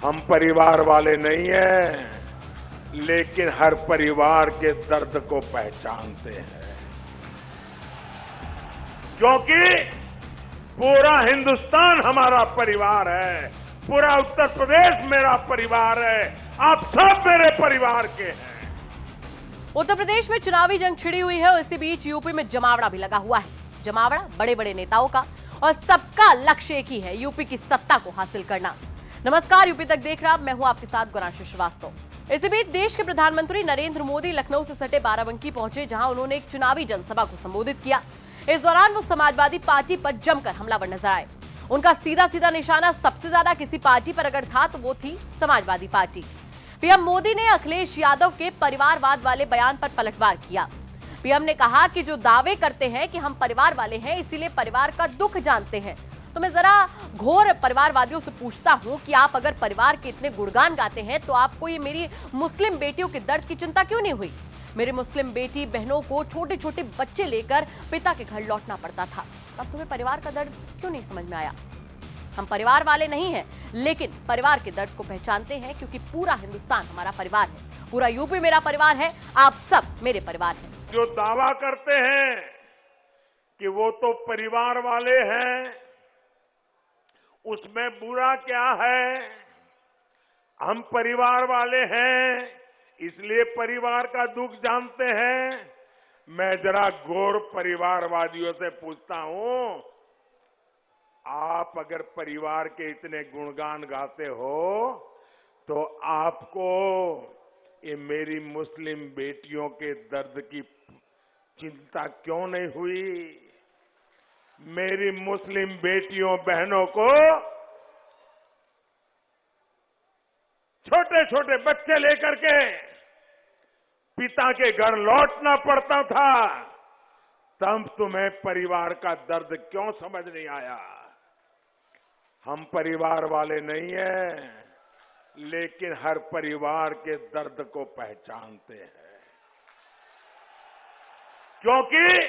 हम परिवार वाले नहीं हैं, लेकिन हर परिवार के दर्द को पहचानते हैं, क्योंकि पूरा हिंदुस्तान हमारा परिवार है, पूरा उत्तर प्रदेश मेरा परिवार है, आप सब मेरे परिवार के हैं। उत्तर प्रदेश में चुनावी जंग छिड़ी हुई है और इसी बीच यूपी में जमावड़ा भी लगा हुआ है। जमावड़ा बड़े बड़े नेताओं का और सबका लक्ष्य एक ही है, यूपी की सत्ता को हासिल करना। नमस्कार, यूपी तक देख रहा मैं हूं आपके साथ गौरांशी श्रीवास्तव। इसी बीच देश के प्रधानमंत्री नरेंद्र मोदी लखनऊ से सटे बाराबंकी पहुंचे, जहां उन्होंने एक चुनावी जनसभा को संबोधित किया। इस दौरान वो समाजवादी पार्टी पर जमकर हमलावर नजर आए। उनका सीधा सीधा निशाना सबसे ज्यादा किसी पार्टी पर अगर था तो वो थी समाजवादी पार्टी। पीएम मोदी ने अखिलेश यादव के परिवारवाद वाले बयान पर पलटवार किया। पीएम ने कहा कि जो दावे करते हैं कि हम परिवार वाले हैं, इसीलिए परिवार का दुख जानते हैं। तो मैं जरा घोर परिवारवादियों से पूछता हूं कि आप अगर परिवार के इतने गुणगान गाते हैं तो आपको ये मेरी मुस्लिम बेटियों के दर्द की चिंता क्यों नहीं हुई? मेरी मुस्लिम बेटी बहनों को छोटे छोटे बच्चे लेकर पिता के घर लौटना पड़ता था, तब तुम्हें परिवार का दर्द क्यों नहीं समझ में आया? हम परिवार वाले नहीं हैं, लेकिन परिवार के दर्द को पहचानते हैं, क्योंकि पूरा हिंदुस्तान हमारा परिवार है, पूरा यूपी मेरा परिवार है, आप सब मेरे परिवार हैं। जो दावा करते हैं कि वो तो परिवार वाले हैं, उसमें बुरा क्या है? हम परिवार वाले हैं, इसलिए परिवार का दुख जानते हैं। मैं जरा घोर परिवारवादियों से पूछता हूं, आप अगर परिवार के इतने गुणगान गाते हो तो आपको ये मेरी मुस्लिम बेटियों के दर्द की चिंता क्यों नहीं हुई? मेरी मुस्लिम बेटियों बहनों को छोटे छोटे बच्चे लेकर के पिता के घर लौटना पड़ता था, तब तुम्हें परिवार का दर्द क्यों समझ नहीं आया? हम परिवार वाले नहीं हैं, लेकिन हर परिवार के दर्द को पहचानते हैं, क्योंकि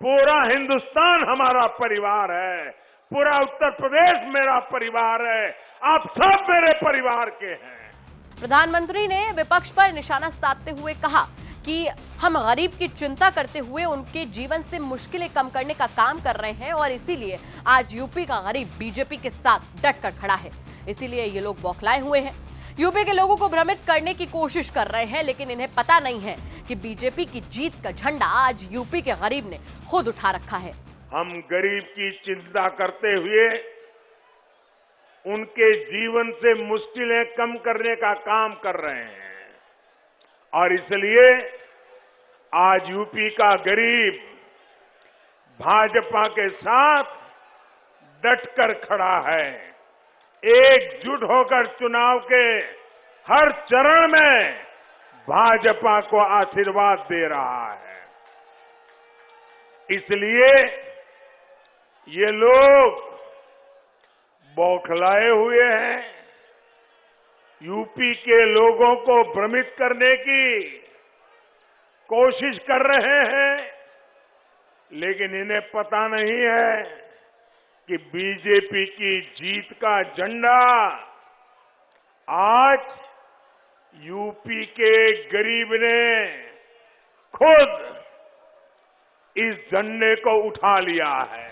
पूरा हिंदुस्तान हमारा परिवार है, पूरा उत्तर प्रदेश मेरा परिवार है, आप सब मेरे परिवार के हैं। प्रधानमंत्री ने विपक्ष पर निशाना साधते हुए कहा कि हम गरीब की चिंता करते हुए उनके जीवन से मुश्किलें कम करने का काम कर रहे हैं और इसीलिए आज यूपी का गरीब बीजेपी के साथ डटकर खड़ा है। इसीलिए ये लोग बौखलाए हुए हैं, यूपी के लोगों को भ्रमित करने की कोशिश कर रहे हैं, लेकिन इन्हें पता नहीं है कि बीजेपी की जीत का झंडा आज यूपी के गरीब ने खुद उठा रखा है। हम गरीब की चिंता करते हुए उनके जीवन से मुश्किलें कम करने का काम कर रहे हैं और इसलिए आज यूपी का गरीब भाजपा के साथ डटकर खड़ा है, एकजुट होकर चुनाव के हर चरण में भाजपा को आशीर्वाद दे रहा है। इसलिए ये लोग बौखलाए हुए हैं, यूपी के लोगों को भ्रमित करने की कोशिश कर रहे हैं, लेकिन इन्हें पता नहीं है कि बीजेपी की जीत का झंडा आज यूपी के गरीब ने खुद इस झंडे को उठा लिया है।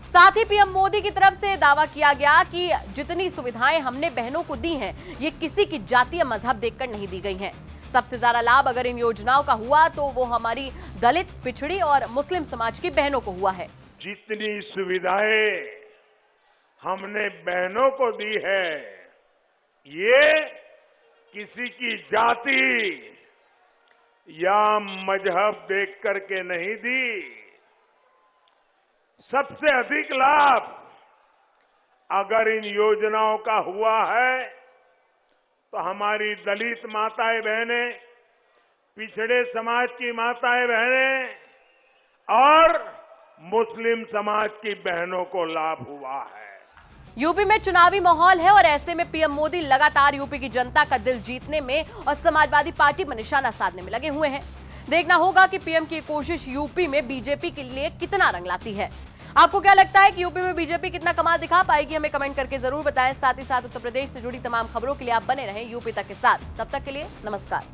साथ ही पीएम मोदी की तरफ से दावा किया गया कि जितनी सुविधाएं हमने बहनों को दी हैं, ये किसी की जाति या मजहब देखकर नहीं दी गई हैं। सबसे ज्यादा लाभ अगर इन योजनाओं का हुआ तो वो हमारी दलित, पिछड़ी और मुस्लिम समाज की बहनों को हुआ है। जितनी सुविधाएं हमने बहनों को दी है, ये किसी की जाति या मजहब देख करके नहीं दी। सबसे अधिक लाभ अगर इन योजनाओं का हुआ है तो हमारी दलित माताएं बहनें, पिछड़े समाज की माताएं बहनें और मुस्लिम समाज की बहनों को लाभ हुआ है। यूपी में चुनावी माहौल है और ऐसे में पीएम मोदी लगातार यूपी की जनता का दिल जीतने में और समाजवादी पार्टी पर निशाना साधने में लगे हुए हैं। देखना होगा कि पीएम की कोशिश यूपी में बीजेपी के लिए कितना रंग लाती है। आपको क्या लगता है कि यूपी में बीजेपी कितना कमाल दिखा पाएगी? हमें कमेंट करके जरूर बताएं। साथ ही साथ उत्तर प्रदेश से जुड़ी तमाम खबरों के लिए आप बने रहें यूपी तक के साथ। तब तक के लिए नमस्कार।